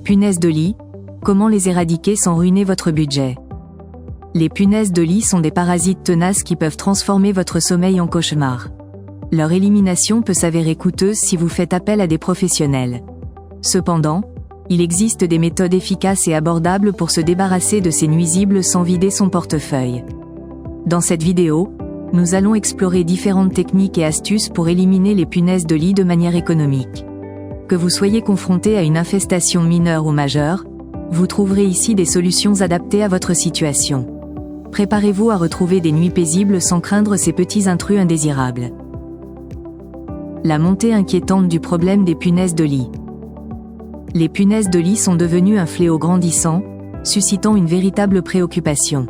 punaises de lit, comment les éradiquer sans ruiner votre budget? Les punaises de lit sont des parasites tenaces qui peuvent transformer votre sommeil en cauchemar. Leur élimination peut s'avérer coûteuse si vous faites appel à des professionnels. Cependant, il existe des méthodes efficaces et abordables pour se débarrasser de ces nuisibles sans vider son portefeuille. Dans cette vidéo, nous allons explorer différentes techniques et astuces pour éliminer les punaises de lit de manière économique. Que vous soyez confronté à une infestation mineure ou majeure, vous trouverez ici des solutions adaptées à votre situation. Préparez-vous à retrouver des nuits paisibles sans craindre ces petits intrus indésirables. La montée inquiétante du problème des punaises de lit. Les punaises de lit sont devenues un fléau grandissant, suscitant une véritable préoccupation.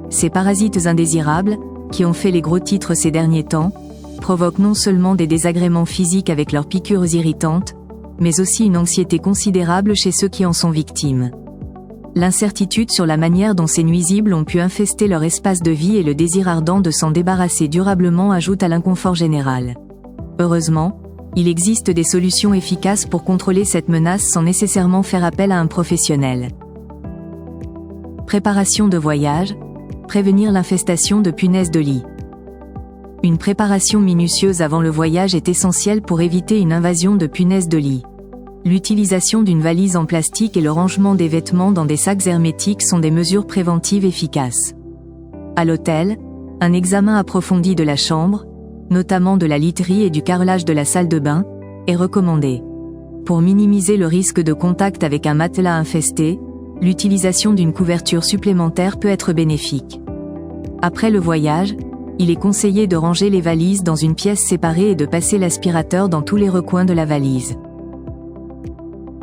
Ces parasites indésirables, qui ont fait les gros titres ces derniers temps, provoquent non seulement des désagréments physiques avec leurs piqûres irritantes, mais aussi une anxiété considérable chez ceux qui en sont victimes. L'incertitude sur la manière dont ces nuisibles ont pu infester leur espace de vie et le désir ardent de s'en débarrasser durablement ajoutent à l'inconfort général. Heureusement, il existe des solutions efficaces pour contrôler cette menace sans nécessairement faire appel à un professionnel. Préparation de voyage. Prévenir l'infestation de punaises de lit. Une préparation minutieuse avant le voyage est essentielle pour éviter une invasion de punaises de lit. L'utilisation d'une valise en plastique et le rangement des vêtements dans des sacs hermétiques sont des mesures préventives efficaces. À l'hôtel, un examen approfondi de la chambre, notamment de la literie et du carrelage de la salle de bain, est recommandé. Pour minimiser le risque de contact avec un matelas infesté, l'utilisation d'une couverture supplémentaire peut être bénéfique. Après le voyage, il est conseillé de ranger les valises dans une pièce séparée et de passer l'aspirateur dans tous les recoins de la valise.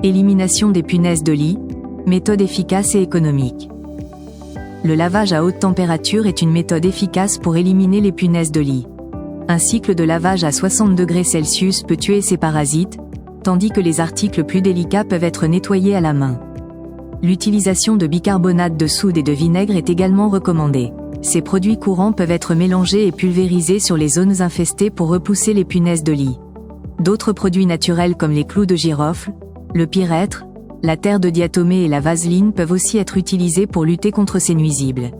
Élimination des punaises de lit, méthode efficace et économique. Le lavage à haute température est une méthode efficace pour éliminer les punaises de lit. Un cycle de lavage à 60 degrés Celsius peut tuer ces parasites, tandis que les articles plus délicats peuvent être nettoyés à la main. L'utilisation de bicarbonate de soude et de vinaigre est également recommandée. Ces produits courants peuvent être mélangés et pulvérisés sur les zones infestées pour repousser les punaises de lit. D'autres produits naturels comme les clous de girofle, le pyrètre, la terre de diatomée et la vaseline peuvent aussi être utilisés pour lutter contre ces nuisibles.